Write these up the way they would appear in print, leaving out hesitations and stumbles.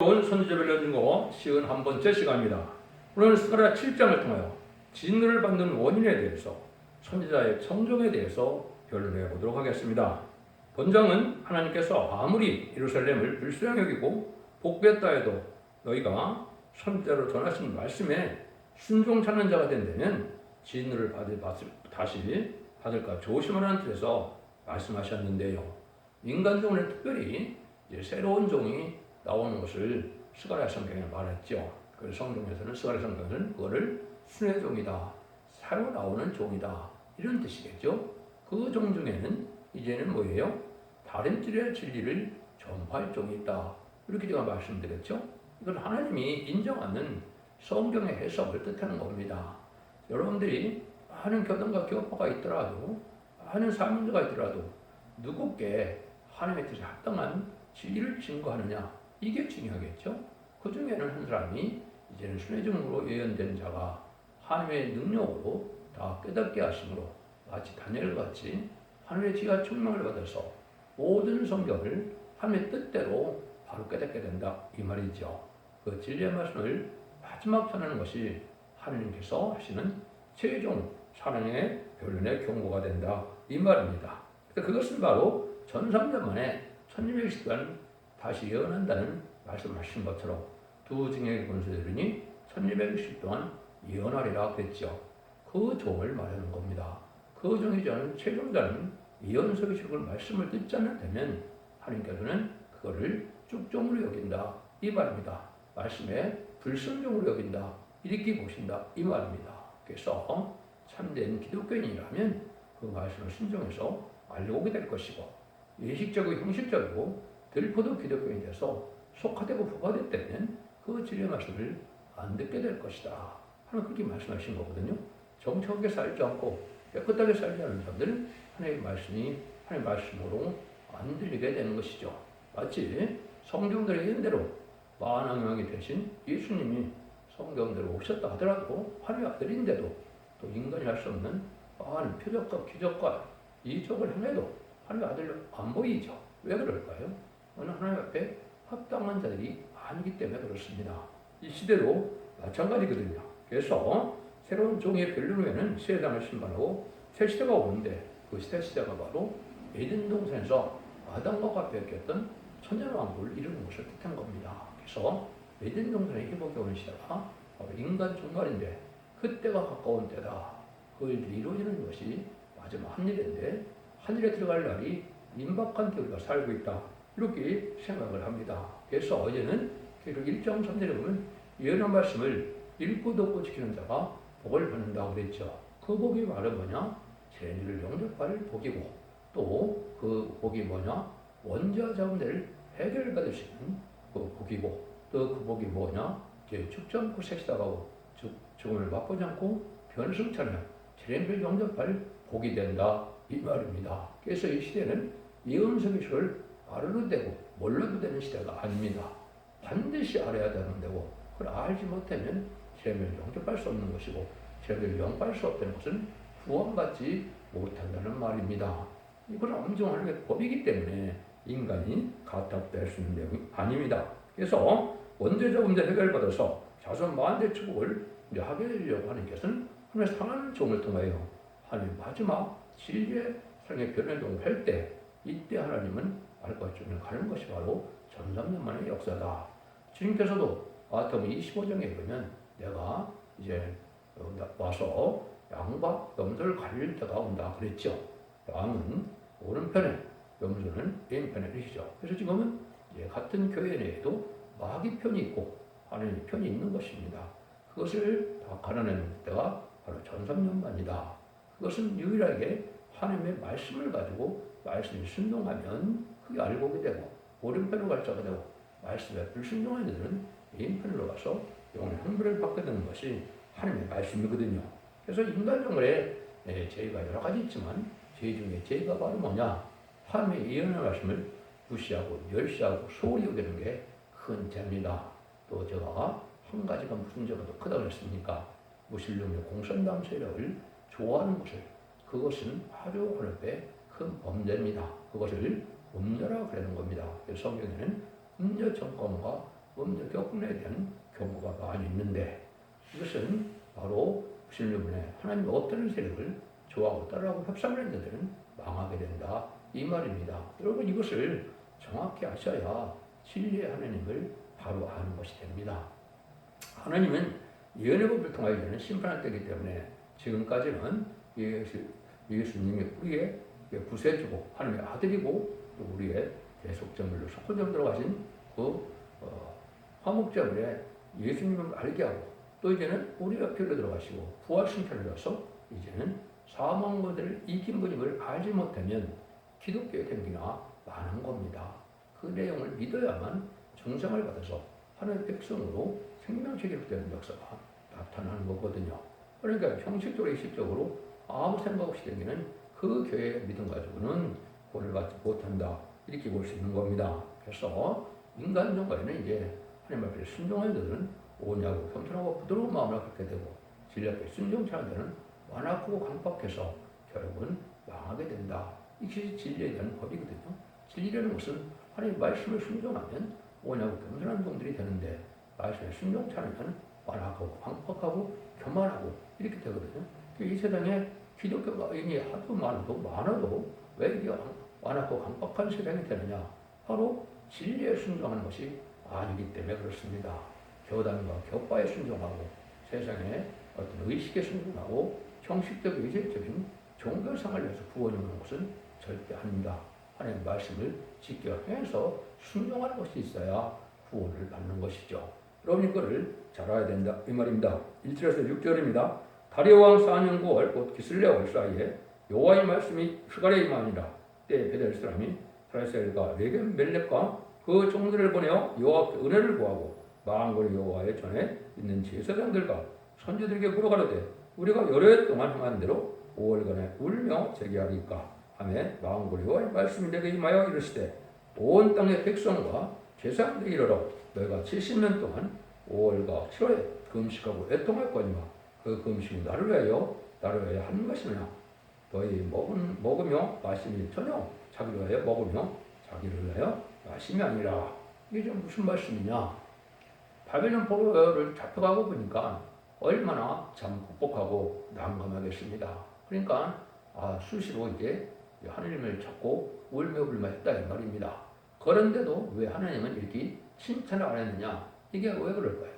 온 선지자별 연중고 51번째 시간입니다. 오늘은 스가랴 7장을 통하여 진노를 받는 원인에 대해서 선지자의 청정에 대해서 변론해 보도록 하겠습니다. 본장은 하나님께서 아무리 예루살렘을 불쌍히 여기고 복겠다 해도 너희가 선지자로 전하신 말씀에 순종찮는 자가 된다면 진노를 다시 받을까 조심하라는 뜻에서 말씀하셨는데요. 인간종은 특별히 새로운 종이 나오는 것을 스가랴 성경에 말했죠. 그래서 성경에서는 스가랴 성경은 그거를 순회 종이다, 새로 나오는 종이다 이런 뜻이겠죠. 그 종 중에는 이제는 뭐예요? 다른 뜰의 진리를 전파할 종이 있다. 이렇게 제가 말씀드렸죠. 이건 하나님이 인정하는 성경의 해석을 뜻하는 겁니다. 여러분들이 많은 교단과 교파가 있더라도, 많은 사명자가 있더라도 누구께 하나님의 뜻에 합당한 진리를 증거하느냐, 이게 중요하겠죠. 그 중에는 한 사람이 이제는 순회중으로 예언된 자가 하나님의 능력으로 다 깨닫게 하심으로 마치 다니엘같이 하나님의 지혜와 충만을 받아서 모든 성경을 하나님의 뜻대로 바로 깨닫게 된다, 이 말이죠. 그 진리의 말씀을 마지막 전하는 것이 하나님께서 하시는 최종 사랑의 변론의 경고가 된다, 이 말입니다. 그것은 바로 전삼년 만에 1260년 다시 예언한다는 말씀하신 것처럼 두 증액의 권세들이니 1260 동안 예언하리라 그랬죠. 그 종을 말하는 겁니다. 그 종이 저는 최종자는 예언서의 그걸 말씀을 듣지 않는다면 하나님께서는 그거를 쭉종으로 여긴다, 이 말입니다. 말씀에 불순종으로 여긴다, 이렇게 보신다, 이 말입니다. 그래서 참된 기독교인이라면 그 말씀을 순종해서 알려오게 될 것이고, 예식적이고 형식적이고 들포도 기독교인이 돼서 속화되고 부과됐다면 그 진리의 말씀을 안 듣게 될 것이다. 하나님 그렇게 말씀하신 거거든요. 정직하게 살지 않고 깨끗하게 살지 않는 사람들은 하나님의 말씀이 하나님의 말씀으로 안 들리게 되는 것이죠. 마치 성경들의 예언대로 만왕왕이 되신 예수님이 성경대로 오셨다 하더라도 하나님의 아들인데도 또 인간이 할 수 없는 많은 표적과 기적과 이적을 행해도 하나님의 아들로 안 보이죠. 왜 그럴까요? 어느 하나님 앞에 합당한 자들이 아니기 때문에 그렇습니다. 이 시대도 마찬가지거든요. 그래서 새로운 종의 변론 후에는 새 세상을 심판하고 새 시대가 오는데 그 시대가 바로 에덴 동산에서 아담과 뺏겼던 천년왕국을 이루는 것을 뜻한 겁니다. 그래서 에덴 동산에 회복해 오는 시대가 바로 인간 종말인데 그때가 가까운 때다. 그 일이 이루어지는 것이 마지막 한일인데 한일에 들어갈 날이 임박한 때 우리가 살고 있다, 이렇게 생각을 합니다. 그래서 어제는 계속 1.3절에 보면 예언한 말씀을 읽고 듣고 지키는 자가 복을 받는다고 그랬죠. 그 복이 바로 뭐냐? 죄인들을 영접할 복이고, 또 그 복이 뭐냐? 원죄와 자원들을 해결받을 수 있는 그 복이고, 또 그 복이 뭐냐? 죽지 않고 색시다가고 죽음을 맛보지 않고 변승차는 죄인들을 영접할 복이 된다, 이 말입니다. 그래서 이 시대는 예언서의 수를 알아도 되고 몰라도 되는 시대가 아닙니다. 반드시 알아야 되는 데고, 그걸 알지 못하면 죄를 영접할 수 없는 것이고, 죄를 영접할 수 없다는 것은 구원받지 못한다는 말입니다. 이건 엄정 하나님의 법이기 때문에 인간이 가타될 수 있는 내용이 아닙니다. 그래서 원죄자 문제 해결받아서 자손 만대 축복을 하게 되려고 하는 것은 하나님의 상한 종을 통하여 하나님 마지막 진리의 삶의 변화종을 할 때, 이때 하나님은 알것중에 가는 것이 바로 전삼년만의 역사다. 주님께서도 마태복음 25장에 보면 내가 이제 와서 양과 염소를 가릴 때가 온다 그랬죠. 양은 오른편에, 염소는 왼편에 계시죠. 그래서 지금은 같은 교회 내에도 마귀 편이 있고 하나님의 편이 있는 것입니다. 그것을 다 가려내는 때가 바로 전삼년만이다. 그것은 유일하게 하나님의 말씀을 가지고 말씀을 순종하면 그게 알고 오게 되고, 오른편으로 갈 자가 되고, 말씀에 불순종하는 이들은 왼편으로 가서 영혼의 흥분을 받게 되는 것이 하나님의 말씀이거든요. 그래서 인간적으로의 죄가 여러 가지 있지만 죄 중에 죄가 바로 뭐냐? 하나님의 예언의 말씀을 무시하고 멸시하고 소홀히 여기는 게 큰 죄입니다. 또 제가 한 가지가 무슨 죄가 더 크다고 했습니까? 무신론의 공산당 세력을 좋아하는 것을, 그것은 아주 하나님의 큰 범죄입니다. 그것을 음녀라 그러는 겁니다. 그래서 성경에는 음녀 정권과 없는 겪어내야 되는 경우가 많이 있는데 이것은 바로 무슨 때문에 하나님 없다는 세력을 좋아하고 따라하고 협상하는 자들은 망하게 된다 이 말입니다. 여러분 이것을 정확히 아셔야 진리의 하나님을 바로 아는 것이 됩니다. 하나님은 예언의 법을 통하여 저는 심판할 때이기 때문에 지금까지는 예수님이 우리의 구세주고 하나님의 아들이고 또 우리의 대속제물로 속죄제물로 들어가신 그 화목제물에 예수님을 알게 하고 또 이제는 우리가 필로 들어가시고 부활승천을 줘서 이제는 사망 것들을 이긴 분임을 알지 못하면 기독교의 댕기나 많은 겁니다. 그 내용을 믿어야만 정상을 받아서 하나님의 백성으로 생명체계로 되는 역사가 나타나는 거거든요. 그러니까 형식적으로 일식적으로 아무 생각 없이 되기는 그 교회의 믿음 가지고는 구원을 받지 못한다 이렇게 볼 수 있는 겁니다. 그래서 인간 정과에는 이제 하나님 앞에 순종하는 자들은 오냐고 겸손하고 부드러운 마음을 갖게 되고 진리 앞에 순종치 않은 자는 완악하고 강박해서 결국은 망하게 된다. 이것이 진리에 대한 법이거든요. 진리라는 것은 하나님의 말씀을 순종하면 오냐고 겸손한 종들이 되는데 말씀에 순종치 않으면 완악하고 강박하고 교만하고 이렇게 되거든요. 이 세상에 기독교인이 하도 많아도 왜 이게 완악하고 강박한 세상이 되느냐? 바로 진리에 순종하는 것이 아니기 때문에 그렇습니다. 교단과 교파에 순종하고 세상에 어떤 의식에 순종하고 형식적 의식적인 종교상을 위해서 구원이 오는 것은 절대 아닙니다. 하나님의 말씀을 지켜 행해서 순종하는 것이 있어야 구원을 받는 것이죠. 여러분 이거를 잘 알아야 된다 이 말입니다. 1절에서 6절입니다. 다리오왕 4년 9월 곧 기슬레 월 사이에 여호와의 말씀이 스가랴에 임하니라. 때에 베델 사람이 스라이셀과 레겜 멜렉과 그 종들을 보내어 여호와께 은혜를 구하고 만군의 여호와의 전에 있는 제사장들과 선지들에게 물어가로되 우리가 여러 해 동안 행한 대로 5월간에 울며 제기하리까 하며 만군의 여호와의 말씀이 내게 임하여 이르시되 온 땅의 백성과 제사장들이 이르러 너희가 70년 동안 5월과 7월에 금식하고 애통할 거니와 그 금식이 나를 위하여 하는 것이냐 너희 먹으며 마심이 전혀 자기를 위하여 먹으며 자기를 위하여 마심이 아니라 이게 좀 무슨 말씀이냐 바벨론 포로를 잡혀가고 보니까 얼마나 참 극복하고 난감하겠습니다. 그러니까 수시로 이제 하나님을 찾고 울며 불며 했다 이 말입니다. 그런데도 왜 하나님은 이렇게 칭찬을 안 했느냐 이게 왜 그럴까요?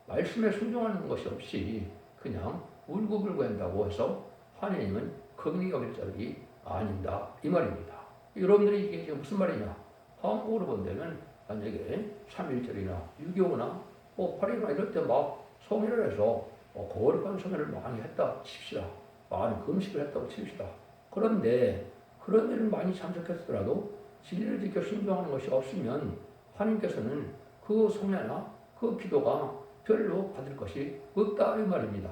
말씀에 순종하는 것이 없이 그냥 울고불고 한다고 해서 하나님은 긍휼히 여길 자들이 아닌다 이 말입니다. 여러분들이 이게 무슨 말이냐 한국으로 본다면 만약에 3.1절이나 6.25나 8.1나 이럴 때 막 성회를 해서 거룩한 성회를 많이 했다 칩시다. 많은 금식을 했다고 칩시다. 그런데 그런 일을 많이 참석했더라도 진리를 지켜 순종하는 것이 없으면 하나님께서는 그 성례나 그 기도가 별로 받을 것이 없다 이 말입니다.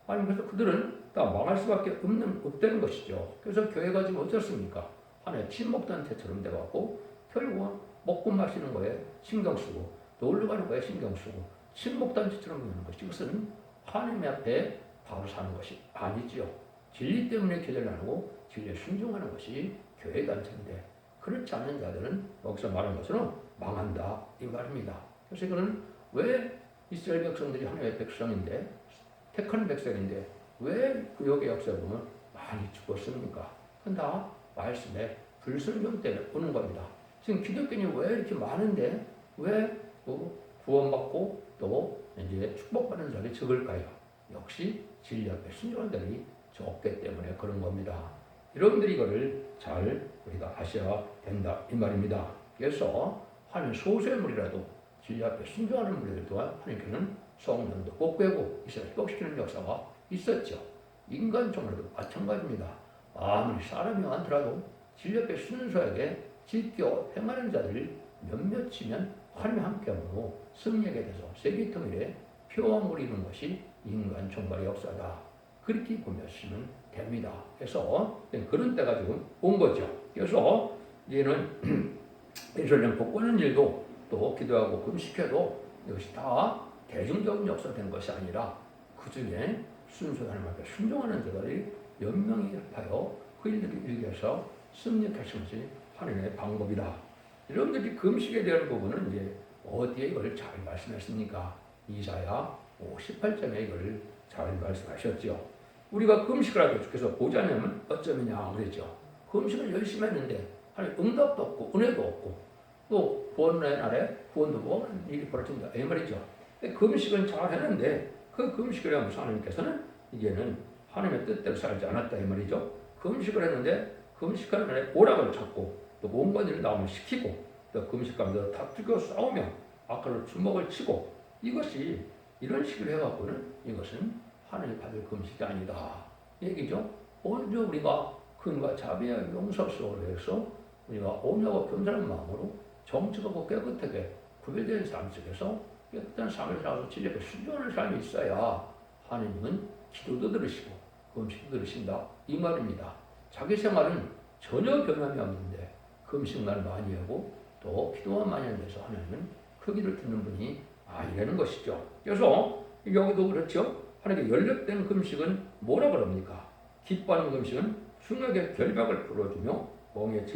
아니 그래서 그들은 다 망할 수밖에 없다는 것이죠. 그래서 교회가 지금 어떻습니까? 하나의 친목단체처럼 돼갖고 결국은 먹고 마시는 거에 신경 쓰고 놀러 가는 거에 신경 쓰고 친목단체처럼 되는 것이 이것은 하나님 앞에 바로 사는 것이 아니지요. 진리 때문에 기도를 하고 진리에 순종하는 것이 교회 단체인데 그렇지 않은 자들은 여기서 말한 것처럼 망한다 이 말입니다. 그래서 이거는 왜 이스라엘 백성들이 하나님의 백성인데 택한 백성인데 왜 구역의 역사에 보면 많이 죽었습니까? 그건 다 말씀에 불순종 때문에 오는 겁니다. 지금 기독교인이 왜 이렇게 많은데 왜 구원받고 또 이제 축복받는 자들이 적을까요? 역시 진리 앞에 순종하는 자들이 적기 때문에 그런 겁니다. 여러분들이 이거를 잘 우리가 아셔야 된다 이 말입니다. 그래서 하나님 소수의 무리라도 진리 앞에 순종하는 무리들 또한 하나님께는 성령도 복되고 이스라엘 회복시키는 역사가 있었죠. 인간적으로도 마찬가지입니다. 아무리 사람이 많더라도 진리 앞에 순수하게 지켜 행하는 자들 몇몇이면 하나님 함께함으로 승리하게 돼서 세계통일에 표함을 이루는 것이 인간 종말의 역사다. 그렇게 보시면 됩니다. 그래서 그런 때가 지금 온 거죠. 그래서 얘는 이스라엘 복권하는 일도 또 기도하고 금식해도 이것이 다 대중적인 역사된 것이 아니라 그 중에 순수한 하나님 앞에 순종하는 자들이 연명이 합하여 그 일들을 일기해서 승리하시는 것이 하나님의 방법이다. 여러분들이 금식에 대한 부분은 이제 어디에 이걸 잘 말씀했습니까? 이사야 58장에 이걸 잘 말씀하셨죠. 우리가 금식을 주께서 보자냐면 어쩌면야 그랬죠. 금식을 열심히 했는데 하나님 응답도 없고 은혜도 없고 또 구원의 날에 구원도 없고 일이 벌어진다 이 말이죠. 금식은 잘 했는데 그 금식을 하면서 하나님께서는 이제는 하나님의 뜻대로 살지 않았다 이 말이죠. 금식을 했는데 금식하는 날에 오락을 찾고 또 온갖 일을 나오면 시키고 또 금식하면서 다투고 싸우며 아까로 주먹을 치고 이것이 이런 식으로 해갖고는 이것은 하나님 받을 금식이 아니다 얘기죠. 먼저 우리가 근과 자비와 용서 속으로 해서 우리가 온유하고 겸손한 마음으로 정직하고 깨끗하게 구별된 삶 속에서 깨끗한 삶을 살아서 진리에 순종하는 삶이 있어야 하나님은 기도도 들으시고 금식도 들으신다 이 말입니다. 자기 생활은 전혀 변함이 없는데 금식만 많이 하고 또 기도만 많이 하는 데서 하나님은 그 기도를 듣는 분이 아니라는 것이죠. 그래서 여기도 그렇죠. 하나님께 연락된 금식은 뭐라 그럽니까? 기뻐하는 금식은 흉악의 결박을 풀어주며 멍의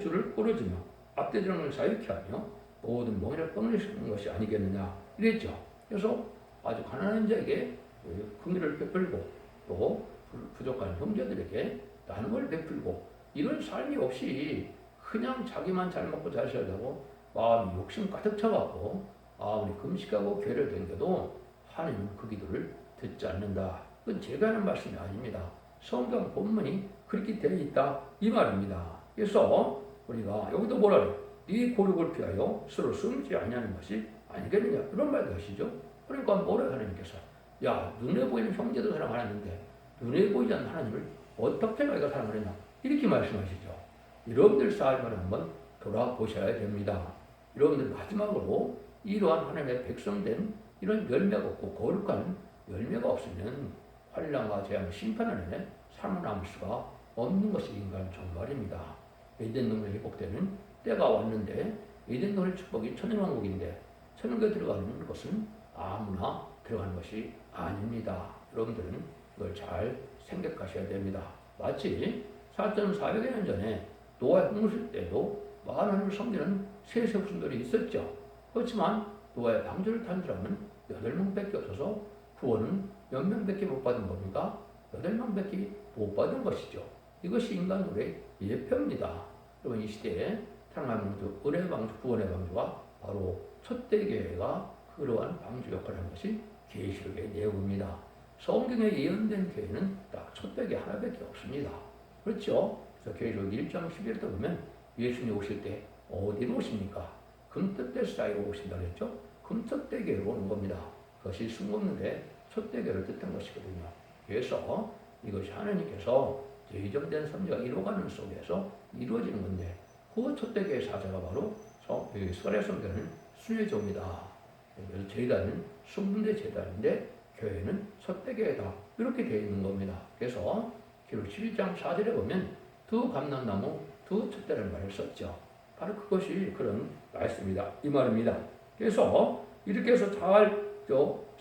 줄을 끊어주며 앞대지는 걸 자유케 하며 모든 멍에를 끊어주는 것이 아니겠느냐 이랬죠. 그래서 아주 가난한 자에게 긍휼을 베풀고 또 부족한 형제들에게 나눔을 베풀고 이런 삶이 없이 그냥 자기만 잘 먹고 잘 살려고 마음이 욕심 가득 차갖고 아무리 금식하고 교회를 다녀도 하나님은 그 기도를 듣지 않는다. 그건 제가 하는 말씀이 아닙니다. 성경 본문이 그렇게 되어 있다 이 말입니다. 그래서 우리가 여기도 뭐라 그래요? 네 고륙을 피하여 서로 숨지 아니하는 것이 아니겠느냐 이런 말도 하시죠. 그러니까 뭐라 하나님께서 야 눈에 보이는 형제도 사랑 안 했는데 눈에 보이지 않는 하나님을 어떻게 너희가 사랑을 했냐 이렇게 말씀하시죠. 여러분들 삶을 한번 돌아보셔야 됩니다. 여러분들 마지막으로 이러한 하나님의 백성된 이런 열매가 없고 거룩한 열매가 없으면 환난과 재앙 심판 안에 살아남을 수가 없는 것이 인간 정말입니다. 에덴 동산이 회복되는 때가 왔는데 에덴 동산의 축복이 천연왕국인데 천연국에 들어가는 것은 아무나 들어가는 것이 아닙니다. 여러분들은 이걸 잘 생각하셔야 됩니다. 마치 4,400여 년 전에 노아의 홍수 때도 많은 섬기는 세세후손들이 있었죠. 그렇지만 노아의 방주를 탄 사람은 8명밖에 없어서 구원은 몇 명밖에 못 받은 겁니까? 8명밖에 못 받은 것이죠. 이것이 인간들의 예표입니다. 여러분 이 시대에 하나님의 은혜의 방주, 구원의 방주가 바로 첫대교회가 그러한 방주 역할을 하는 것이 계시록의 내용입니다. 성경에 예언된 교회는 딱 첫대교회 하나밖에 없습니다. 그렇죠? 그래서 계시록 1장 11절에 보면 예수님 오실 때 어디로 오십니까? 금뜻대 사이로 오신다 그랬죠? 금뜻대교회로 오는 겁니다. 그것이 숨었는데 첫대교회를 뜻한 것이거든요. 그래서 이것이 하나님께서 예정된 선지가 이루어가는 속에서 이루어지는 건데 그 첫대교회 사자가 바로 스가랴 선지자는 순회종이다. 그래서 제단은 순분대 제단인데 교회는 첫대교회다. 이렇게 되어 있는 겁니다. 그래서 기록 11장 4절에 보면 두 감람나무 두 첫대라는 말을 썼죠. 바로 그것이 그런 말씀이다. 이 말입니다. 그래서 이렇게 해서 잘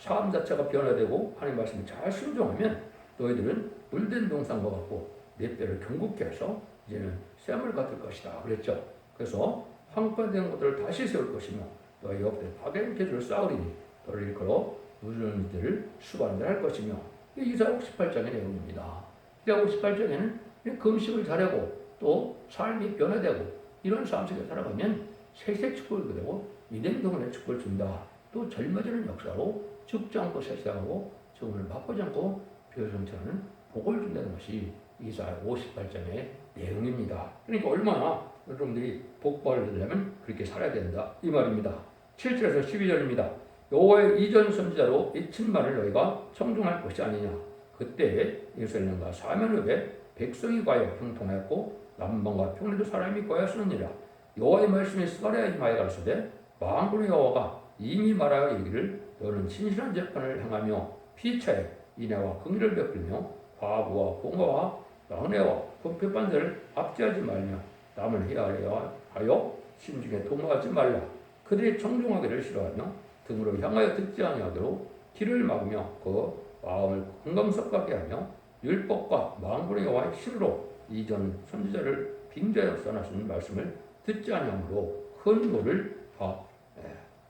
삶 자체가 변화되고 하나님 말씀을 잘 순종하면 너희들은 물된 동산과 같고 내 뼈를 경국케 해서 이제는 샘을 갖을 것이다. 그랬죠. 그래서 황폐된 것들을 다시 세울 것이며 너희 옆에 파괴된 계주를 쌓으리니 너를 일컬어 누르는 이들을 수반을 할 것이며 이사야 58장의 내용입니다. 이사야 58장에는 금식을 잘하고 또 삶이 변화되고 이런 삶 속에 살아가면 세세 축복을 되고 이된 동안의 축복을 준다. 또 젊어지는 역사로 죽지 않고 세세하고 죽음을 맛보지 않고 별성처는 복을 준다는 것이 이사야 58장의 내용입니다. 그러니까 얼마나 여러분들이 복받으려면 그렇게 살아야 된다 이 말입니다. 7절에서 12절입니다. 여호와의 이전 선지자로 이 친말을 너희가 청중할 것이 아니냐. 그때 예루살렘과 사면읍에 백성이 과여 형통하였고 남방과 평내도 사람이 과여 쓰느니라. 여호와의 말씀이 스가랴에 임하여 가르치되 만군의 여호와가 이미 말하여 이르기를 너는 진실한 재판을 행하며 피차에 인애와 긍휼을 베풀며 과부와 공화와 연애와 공평한 자를 압제하지 말며 남을 해하려 하여 심중에 도모하지 말라. 그들이 청중하기를 싫어하며 등으로 향하여 듣지 아니하도록 길을 막으며 그 마음을 건강섭하게 하며 율법과 만군의 여호와의 실로 이전 선지자를 빙자하여 써놨은 말씀을 듣지 아니하므로 큰 벌을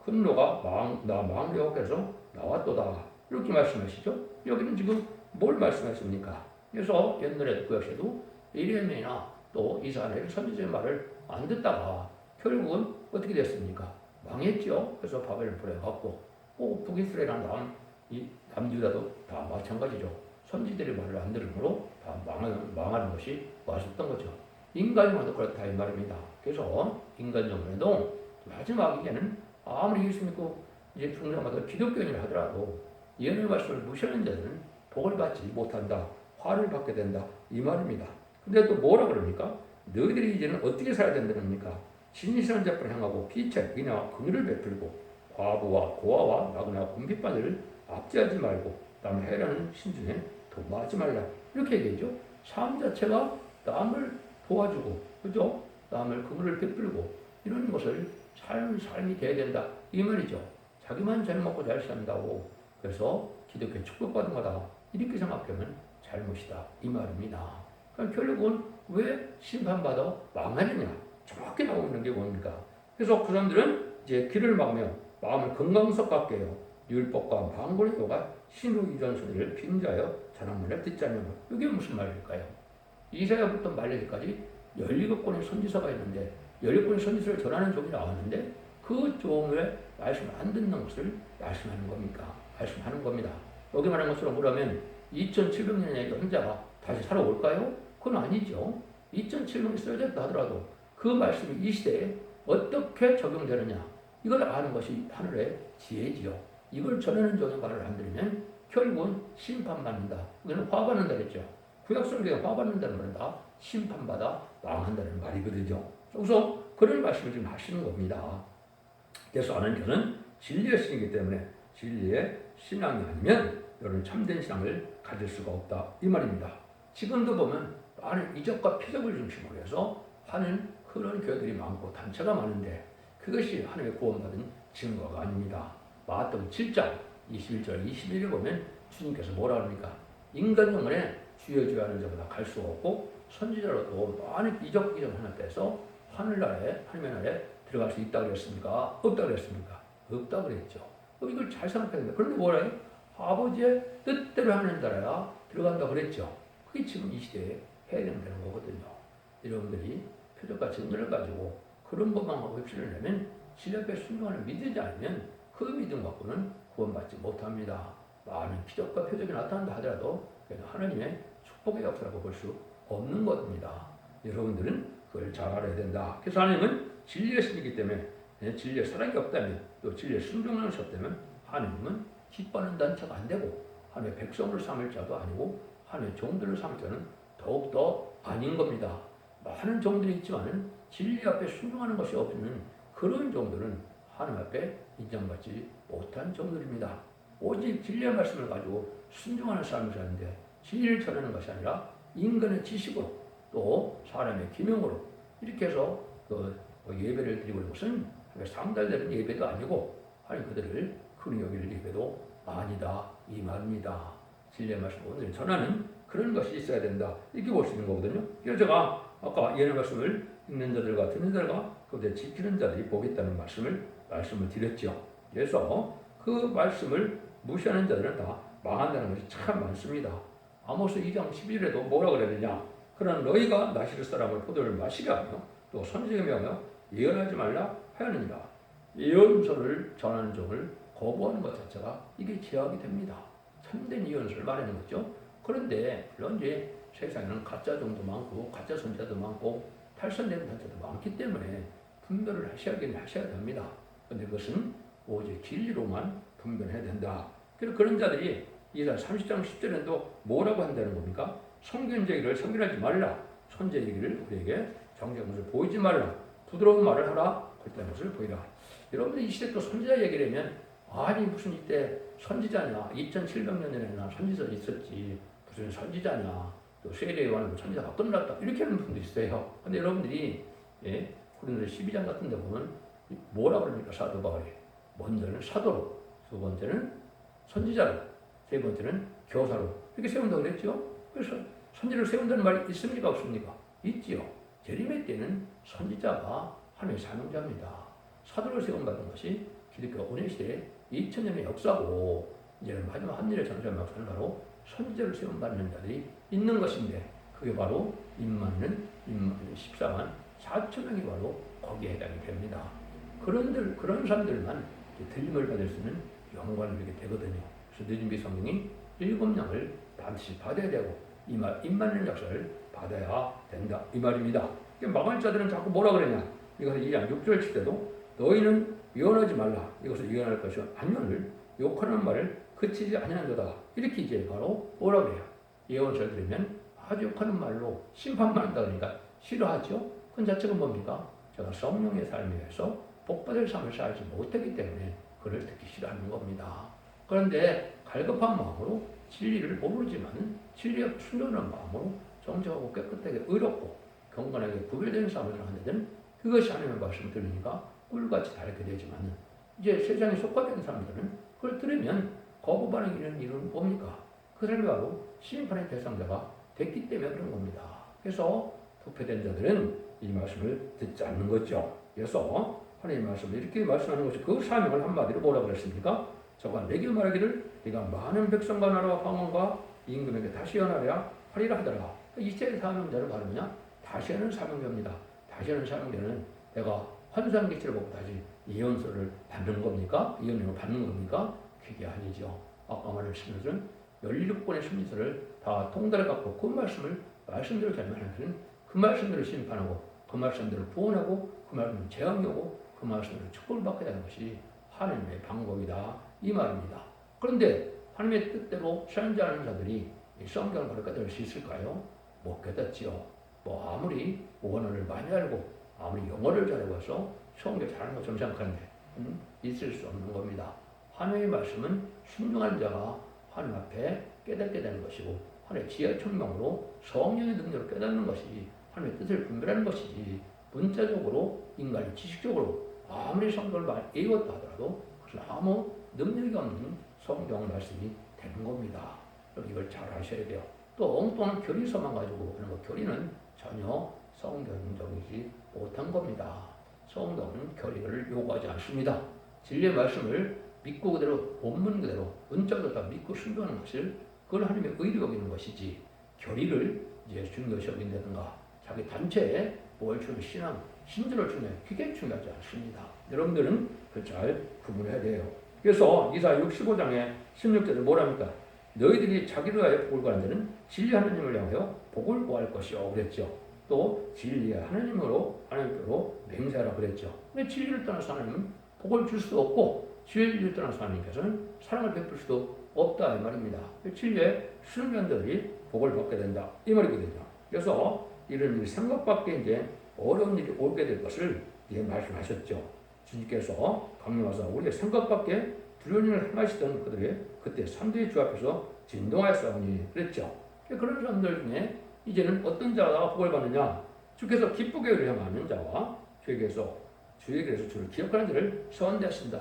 분노가 나 망령께서 나왔도다. 이렇게 말씀하시죠. 여기는 지금 뭘 말씀하십니까? 그래서 옛날에 그 역시도 예레미야나 또 이사야의 선지자의 말을 안 듣다가 결국은 어떻게 됐습니까? 망했죠. 그래서 바벨론 불에 갔고 또 북이스라엘이나 남유다도 다 마찬가지죠. 선지들의 말을 안 들으므로 다 망하는 것이 왔었던 거죠. 인간용어도 그렇다 이 말입니다. 그래서 인간용어에도 마지막 이제는 아무리 예수 믿고 이제 중생마다 기독교인을 하더라도 예언의 말씀을 무시하는 자들은 복을 받지 못한다. 화를 받게 된다. 이 말입니다. 근데 또 뭐라 그럽니까? 너희들이 이제는 어떻게 살아야 된다는 겁니까? 진실한 자를 향하고 피차, 기나 긍휼을 베풀고 과부와 고아와 나그나 군비바들을 압제하지 말고 남 해라는 신중에 도모하지 말라. 이렇게 얘기하죠. 삶 자체가 남을 도와주고, 그죠? 남을 긍휼을 베풀고 이런 것을 삶이 돼야 된다. 이 말이죠. 자기만 잘 먹고 잘 산다고 그래서 기독교 축복받은 거다. 이렇게 생각하면 잘못이다. 이 말입니다. 그럼 결국은 왜 심판받아 망하느냐? 정확히 나오는 게 뭡니까? 그래서 그 사람들은 이제 귀를 막으며 마음을 건강석 같게 해요. 율법과 망군의 요가 신우 이전 소리를 빙자하여 자랑문에 듣지 않는 것. 이게 무슨 말일까요? 이사야부터 말레기까지 17권의 선지서가 있는데 17권의 선지서를 전하는 종이 나왔는데 그 종의 말씀을 안 듣는 것을 말씀하는 겁니까? 말씀하는 겁니다. 여기 말한 것처럼 뭐라면 2700년의 연자가 다시 살아올까요? 그건 아니죠. 2700년이 쓰여졌다 하더라도 그 말씀이 이 시대에 어떻게 적용되느냐 이걸 아는 것이 하늘의 지혜지요. 이걸 전하는 종의 말을 안 들으면 결국은 심판받는다. 이거는 화받는다 그랬죠. 구약성경에 화받는다는 말은 다 심판받아 망한다는 말이거든요. 그래서 그런 말씀을 지금 하시는 겁니다. 그래서 아는 저는 진리의 신이기 때문에 진리의 신앙이 아니면 여러분 참된 신앙을 가질 수가 없다. 이 말입니다. 지금도 보면 많은 이적과 표적을 중심으로 해서 하는 그런 교회들이 많고 단체가 많은데 그것이 하나님의 구원받은 증거가 아닙니다. 마태복음 7장 21절 21절에 보면 주님께서 뭐라 합니까? 인간 영혼에 주여 주여 하는 자보다 갈 수가 없고 선지자로도 많은 이적 하나 빼서 하늘나라에 하늘의 나라에 들어갈 수 있다고 그랬습니까? 없다고 그랬습니까? 없다고 그랬죠. 이걸 잘 생각해야 됩니다. 그런데 뭐라 해요? 아버지의 뜻대로 하는 나라야 들어간다고 그랬죠. 그게 지금 이 시대에 해야 된다는 거거든요. 여러분들이 표적과 증거를 가지고 그런 것만 하고 입술을 내면 질 앞에 순종하는 믿지 않으면 그 믿음 갖고는 구원받지 못합니다. 많은 기적과 표적이 나타난다 하더라도 하나님의 축복의 역사라고 볼 수 없는 것입니다. 여러분들은 그걸 잘 알아야 된다. 그래서 하나님은 진리의 신이기 때문에 진리의 사랑이 없다면 또 진리의 순종하는 수 없다면 하나님은 기뻐하는 단체가 안 되고 하나님의 백성을 삼을 자도 아니고 하나님의 종들을 삼을 자는 더욱더 아닌 겁니다. 많은 종들이 있지만 진리 앞에 순종하는 것이 없는 그런 종들은 하나님 앞에 인정받지 못한 종들입니다. 오직 진리의 말씀을 가지고 순종하는 삶을 사는데 진리를 전하는 것이 아니라 인간의 지식으로 또 사람의 기명으로 이렇게 해서 예배를 드리고 있는 것은 상달되는 예배도 아니고 하나님 그들을 큰 여길 예배도 아니다 이 말입니다. 진리의 말씀 오늘 전하는 그런 것이 있어야 된다 이렇게 볼 수 있는 거거든요. 그래서 제가 아까 예언의 말씀을 읽는 자들과 듣는 자들과 그것을 지키는 자들이 복이 있다는 말씀을 드렸죠. 그래서 그 말씀을 무시하는 자들은 다 망한다는 것이 참 많습니다. 아모스 2장 11절에도 뭐라 그래야 되냐? 그러나 너희가 나시를 사람을 포도를 마시게 하며 또 선지자의 명하여 예언하지 말라 하였느니라. 예언서를 전하는 종을 거부하는 것 자체가 이게 제약이 됩니다. 참된 예언서를 말하는 거죠. 그런데 물론 이제 세상에는 가짜 종도 많고 가짜 선지자도 많고 탈선된 단체도 많기 때문에 분별을 하셔야 됩니다. 그런데 그것은 오직 진리로만 분별해야 된다. 그래서 그런 자들이 이사 30장 10절에도 뭐라고 한다는 겁니까? 성경적 얘기를 성결하지 말라. 선제 얘기를 우리에게 정직한 것을 보이지 말라. 부드러운 말을 하라. 그랬다는 것을 보이라. 여러분들 이 시대 또 선지자 얘기를 하면 아니 무슨 이때 선지자냐. 2700년 전에나 선지자 있었지. 무슨 선지자냐. 또 세례 요한은 선지자가 끝났다. 이렇게 하는 분도 있어요. 근데 여러분들이 고린도 12장 같은 데 보면 뭐라 그럽니까? 사도 바울이. 먼저는 사도로, 두 번째는 선지자로, 세 번째는 교사로 이렇게 세운다고 그랬죠. 그래서 선지를 세운다는 말이 있습니까? 없습니까? 있지요. 재림의 때는 선지자가 하나님의 사명자입니다. 사도를 세움받은 것이 기독교 원시대 2000년의 역사고 이제는 마지막 한일의 전쟁 역사는 바로 선지자를 세움받는 자들이 있는 것인데 그게 바로 임마는 14만 4천 명이 바로 거기에 해당이 됩니다. 그런 사람들만 들림을 받을 수 있는 영광을 누리게 되거든요. 그래서 느진비 성경이 7명을 반드시 받아야 되고 임마는 역사를 받아야 된다 이 말입니다. 망할 자들은 자꾸 뭐라 그러냐? 이것을 2장 6절 칠 때도 너희는 예언하지 말라. 이것을 예언할 것이 아니오늘 욕하는 말을 그치지 아니하는도다. 이렇게 이제 바로 뭐라 그래요? 예언을 들으면 아주 욕하는 말로 심판만 한다 그러니까 싫어하죠. 그 자체가 뭡니까? 제가 성령의 삶에 의해서 복받을 삶을 살지 못했기 때문에 그를 듣기 싫어하는 겁니다. 그런데 갈급한 마음으로 진리를 모르지만 진리에 순종하는 마음으로 정직하고 깨끗하게 의롭고 경건하게 구별된 삶을 하는 데는 그것이 하나님의 말씀을 들으니까 꿀같이 다르게 되지만 이제 세상에 속화된 사람들은 그걸 들으면 거부 반응이라는 일은 뭡니까? 그 사람이 바로 심판의 대상자가 됐기 때문에 그런 겁니다. 그래서 도패된 자들은 이 말씀을 듣지 않는 거죠. 그래서 하나님의 말씀을 이렇게 말씀하는 것이 그 사명을 한마디로 뭐라 그랬습니까? 저가 내게 말하기를 네가 많은 백성과 나라와 방언과 임금에게 다시 연하랴 하리라 하더라. 이세 사명자를 바로 뭐냐? 다시 하는 사명자입니다. 다시 하는 사명자는 내가 환상 기치를 보고 다시 예언서를 받는 겁니까? 예언을 받는 겁니까? 그게 아니죠. 아까 말했던 것은 16권의 심리서를 다 통달해 갖고 그 말씀대로 잘만하는 그 말씀대로 심판하고 그 말씀대로 구원하고 그 말씀을 재앙하고 그 말씀으로 축복을 받게 되는 것이 하나님의 방법이다 이 말입니다. 그런데 하나님의 뜻대로 살지 않은 자들이 이 성경을 바로 깨달을 수 있을까요? 못 깨닫지요. 뭐 아무리 원어를 많이 알고 아무리 영어를 잘하고 해서 성경 잘하는 것처럼 생각하는데 있을 수 없는 겁니다. 하나님의 말씀은 순종한 자가 하나님 앞에 깨닫게 되는 것이고 하나님의 지혜와 총명으로 성령의 능력을 깨닫는 것이 하나님의 뜻을 분별하는 것이지 문자적으로 인간이 지식적으로 아무리 성경을 많이 읽었다 하더라도 그것은 아무 능력이 없는 성경 말씀이 되는 겁니다. 이걸 잘 아셔야 돼요. 또 엉뚱한 교리서만 가지고 하는 것, 교리는 전혀 성경적이지 못한 겁니다. 성경은 교리를 요구하지 않습니다. 진리의 말씀을 믿고 그대로 본문 그대로 문자도 다 믿고 순종하는 것을 그걸 하나님의 의로 여기는 것이지 교리를 이제 중요시 여긴다든가 자기 단체에 뭘 주는 신앙, 신조를 주는 그게 중요하지 않습니다. 여러분들은 그걸 잘 구분해야 돼요. 그래서 이사야 65장에 16절에 뭐랍니까? 너희들이 자기를 위하여 복을 구하는 자는 진리 하나님을 향하여 복을 구할 것이요 그랬죠. 또 진리의 하나님께로 맹세하라 그랬죠. 근데 진리를 떠나서 하나님은 복을 줄 수도 없고 진리를 떠나서 하나님께서는 사랑을 베풀 수도 없다 이 말입니다. 진리의 순종자들이 복을 받게 된다 이 말이거든요. 그래서 이런 생각 밖에 이제 어려운 일이 오게 될 것을 이제 말씀하셨죠. 주님께서 강림하사 우리의 생각 밖에 두려운 일을 행하시던 그들의 그때 삼대의 주 앞에서 진동하였사오니 그랬죠. 그런 사람들 중에 이제는 어떤 자가 복을 받느냐? 주께서 기쁘게 의뢰하는 자와 주에게서 주를 기억하는 자를 선대하신다.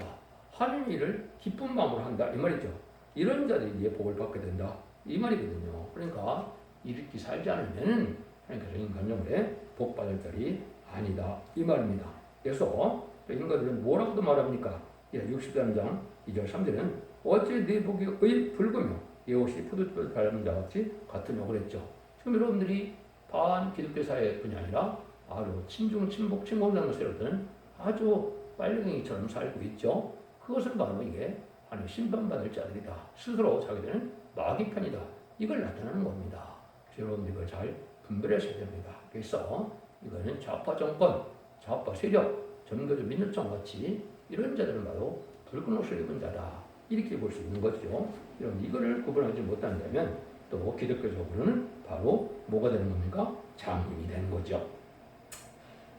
하는 일을 기쁜 마음으로 한다 이 말이죠. 이런 자들이 이제 복을 받게 된다 이 말이거든요. 그러니까 이렇게 살지 않으면 하나님께서 인간적으로 복 받을 자리 아니다 이 말입니다. 그래서 인간들은 뭐라고도 말합니까? 63장 2절 3절은 어째 네 복이 의 붉으며 예옷이 포도주를 닮은 자 같이 같으며 그랬죠. 지금 여러분들이 반 기독교 사회뿐이 아니라 아주 친중, 친복, 친공상을 세우던 아주 빨갱이처럼 살고 있죠. 그것은 바로 이게 하나님 심판받을 자들이다. 스스로 자기들은 마귀 편이다. 이걸 나타내는 겁니다. 그래서 여러분들 이걸 잘 분별하셔야 됩니다. 그래서 이거는 좌파 정권, 좌파 세력, 전교조 민주청 같이 이런 자들은 바로 붉은 옷을 입은 자다. 이렇게 볼 수 있는 거죠. 여러분 이거를 구분하지 못한다면 또 기독교적으로는 바로 뭐가 되는 겁니까? 장님이 되는 거죠.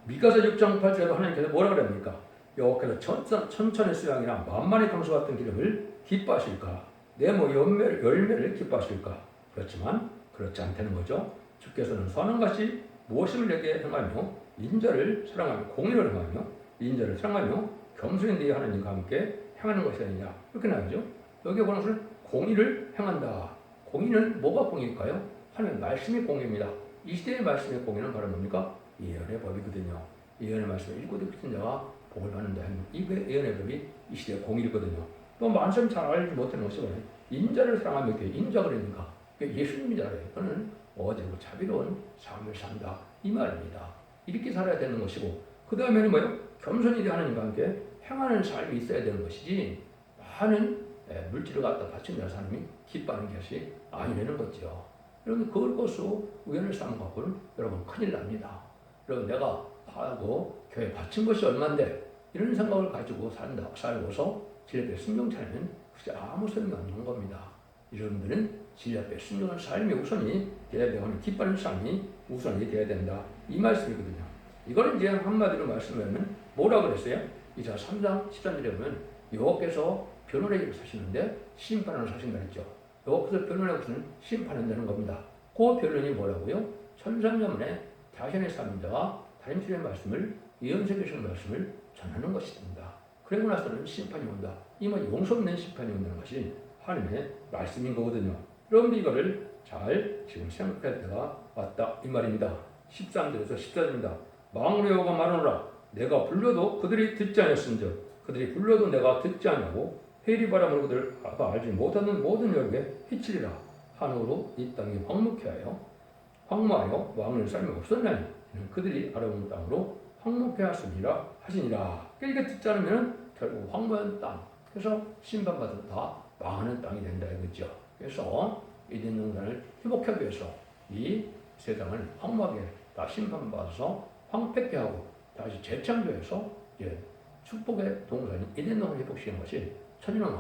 미가서 6장 8절에도 하나님께서 뭐라 그럽니까? 여호와께서 천천의 수양이나 만만의 강수 같은 기름을 기뻐하실까? 네모 열매를 기뻐하실까? 그렇지만 그렇지 않다는 거죠. 주께서는 선함같이 무엇을 내게 행하며 인자를 사랑하며 공의를 행하며 인자를 사랑하며 겸손히 네 하나님과 함께 행하는 것이 아니냐 이렇게 나오죠. 여기 보는 것은 공의를 행한다. 공의는 뭐가 공의일까요? 하나님의 말씀이 공의입니다. 이 시대의 말씀의 공의는 바로 뭡니까? 예언의 법이거든요. 예언의 말씀을 읽고 듣는 자가 복을 받는다 하는 이게 예언의 법이 이 시대의 공일이거든요. 또 말씀 잘 알지 못하는 것이 인자를 사랑하며 이렇게 인자가 그러니까 예수님이잖아요. 그는 오직 자비로운 삶을 산다 이 말입니다. 이렇게 살아야 되는 것이고 그 다음에는 뭐예요? 겸손히 하나님과 함께 행하는 삶이 있어야 되는 것이지 많은 물질을 갖다 바친다는 사람이 기뻐하는 것이 아니라는 거죠. 여러분 그것으로 우연을 삼아갖고는 여러분 큰일 납니다. 여러분 내가 하고 교회 바친 것이 얼만데 이런 생각을 가지고 살고서 질 앞에 순종 차리면 그게 아무 소용이 없는 겁니다. 여러분들은 질 앞에 순종하는 삶이 우선이 돼야 되고 기뻐하는 삶이 우선이 돼야 된다 이 말씀이거든요. 이거는 이제 한마디로 말씀하면 뭐라 그랬어요? 이자 3장 13절에 보면 여호와께서 변호를 사시는데 심판을 사신다 했죠. 여호와께서 변호하고서는 심판한다는 겁니다. 그 변론이 뭐라고요? 1300년 만에 자신의 삶자가 다른 주의 말씀을 예언서에서 말씀을 전하는 것입니다. 그러고 나서는 심판이 온다. 이 말 용서 없는 심판이 온다는 것이 하나님의 말씀인 거거든요. 여러분들 이거를 잘 지금 생각할 때가 왔다 이 말입니다. 13절에서 14절입니다. 망으로 여호와가 말하노라 내가 불러도 그들이 듣지 않았은즉 그들이 불러도 내가 듣지 않냐고 회리 바람으로 그들 알지 못하는 모든 여력에 해치리라. 하늘로 이 땅이 황무하여 왕을 삶이 없었나니 그들이 알아본 땅으로 황무케 하시니라 하시니라. 그러니까 듣지 않으면 결국 황무한 땅 그래서 심판받아서 다 망하는 땅이 된다 이거죠. 그래서 이든 농산을 회복하기 위해서 이 세상을 황무하게 다 심판받아서 황폐케 하고 다시 재창조해서 축복의 동산이 이든 농산을 회복시키는 것이 천년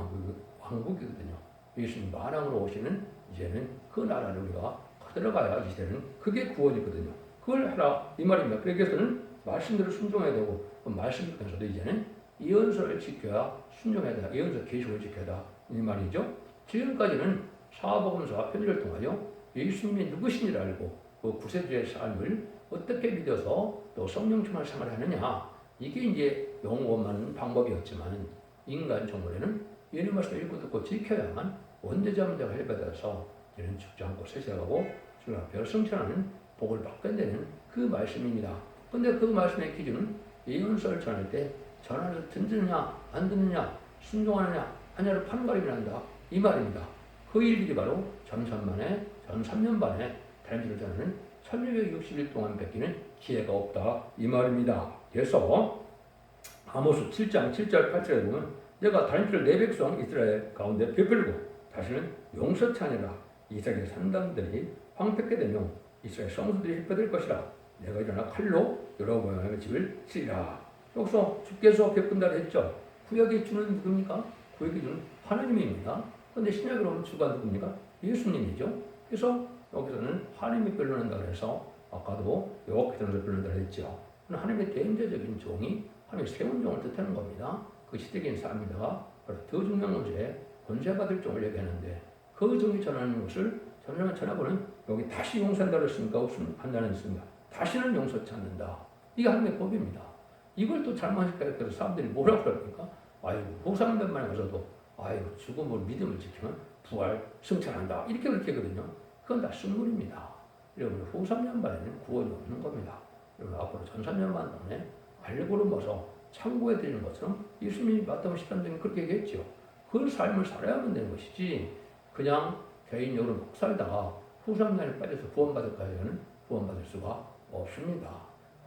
왕국이거든요. 예수님 만왕으로 오시는 이제는 그 나라를 우리가 들어가야 이제는 그게 구원이거든요. 그걸 하라 이 말입니다. 그래서는 말씀대로 순종해야 되고 그 말씀에서도 이제는 예언서를 지켜야 순종해야 된다. 예언서 계시를 지켜야 한다. 이 말이죠. 지금까지는 사복음서와 편지를 통하여 예수님이 누구신지를 알고 그 구세주의 삶을 어떻게 믿어서 또 성령 충만을 생활하느냐 이게 이제 영원한 방법이었지만 인간 정월에는 예언의 말씀을 읽고 듣고 지켜야만 원대자문자가 헬받아서 이는 죽지 않고 세세하고 주님 앞에 성천하는 복을 받게 되는 그 말씀입니다. 그런데 그 말씀의 기준은 예언서를 전할 때 전화를 듣느냐 안 듣느냐 순종하느냐 하냐를 판가름이 난다 이 말입니다. 그 일들이 바로 전 3년 만에 다른지를 전하는 1660일 동안 뵙기는 기회가 없다 이 말입니다. 그래서 아모스 7장 7절 8절에 보면 내가 다른지를 내 백성 이스라엘 가운데 베풀고 다시는 용서치 아니라 이스라엘 산당들이 황폐케 되며 이스라엘 성소들이 회폐될 것이라 내가 일어나 칼로 여러 모양의 집을 치리라. 여기서 주께서 베푼다 했죠. 구약의 주는 누굽니까? 구약의 주는 하나님입니다. 그런데 신약으로 보면 주가 누굽니까? 예수님이죠. 그래서 여기서는 하나님이 변론한다고 해서 아까도 여호와께서 변론한다고 했죠. 하나님의 대행자적인 종이 하나님의 세운 종을 뜻하는 겁니다. 그 시대적인 삶이다가 더 중요한 문제에 권세받을 종을 얘기하는데 그 종이 전하는 것을 전하고는 여기 다시 용서한다고 했습니까? 한다는 했습니다. 다시는 용서치 않는다. 이게 하나님의 법입니다. 이걸 또 잘못하니까 그래서 사람들이 뭐라고 그럽니까? 아이고 후삼년만에 가서도 아이고 죽음을 믿음을 지키면 부활 승천한다. 이렇게 하거든요. 그건 다 식물입니다. 여러분 후삼년만에는 구원이 없는 겁니다. 여러분 앞으로 전삼년만 동안에 알고를 모서 참고해 드리는 것처럼 예수님이 마태복음 13장에 그렇게 얘기했죠. 그 삶을 살아야만 되는 것이지 그냥 개인적으로 막 살다가 후삼년에 빠져서 구원받을까지는 구원받을 수가 없습니다.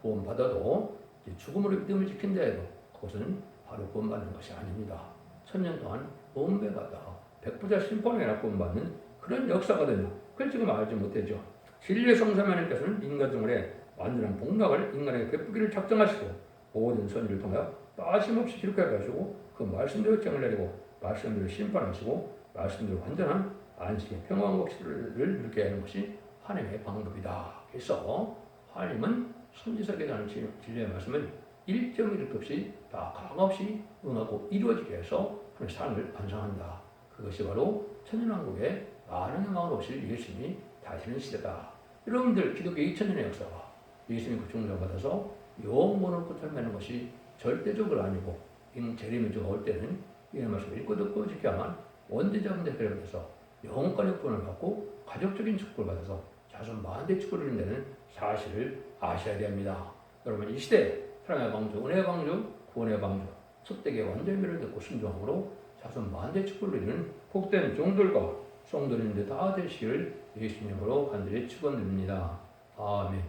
구원받아도 죽음으로 믿음을 지킨다 해도 그것은 바로 구원받는 것이 아닙니다. 1000년 동안 온배가다 백부자 심판에나 구원받는 그런 역사거든요. 그걸 지금 알지 못했죠. 진리의 성삼위 하나님께서는 인간 중에 완전한 복락을 인간에게 베푸기를 작정하시고 모든 선의를 통하여 빠짐없이 기록해 가시고 그 말씀대로 정을 내리고 말씀대로 심판하시고 말씀대로 완전한 안식의 평화왕국을 누리게 하는 것이 하나님의 방법이다. 그래서 하나님은 선지서에 대한 진리의 말씀을 일정일 없이 다 가감없이 응하고 이루어지게 해서 하나님의 삶을 완성한다. 그것이 바로 천년왕국의 많은 영광을 오실 예수님이 다시는 시대다. 여러분들 기독교 2000년의 역사가 예수님 그 중정을 받아서 영원을 끝내는 것이 절대적으로 아니고 재림의주가 올 때는 이 말씀을 읽고 듣고 지켜야만 원대자분들 그래서 영원까지 구원을 받고 가족적인 축복을 받아서 자손 만대 축복을 이룬다는 사실을 아셔야 됩니다. 여러분 이 시대 사랑의 방주, 은혜의 방주, 구원의 방주 첫대의 완전미를 듣고 순종함으로 자손 만대 축복을 이루는 복된 종들과 성도님들 다 되시길 예수님으로 간절히 축원드립니다. 아멘.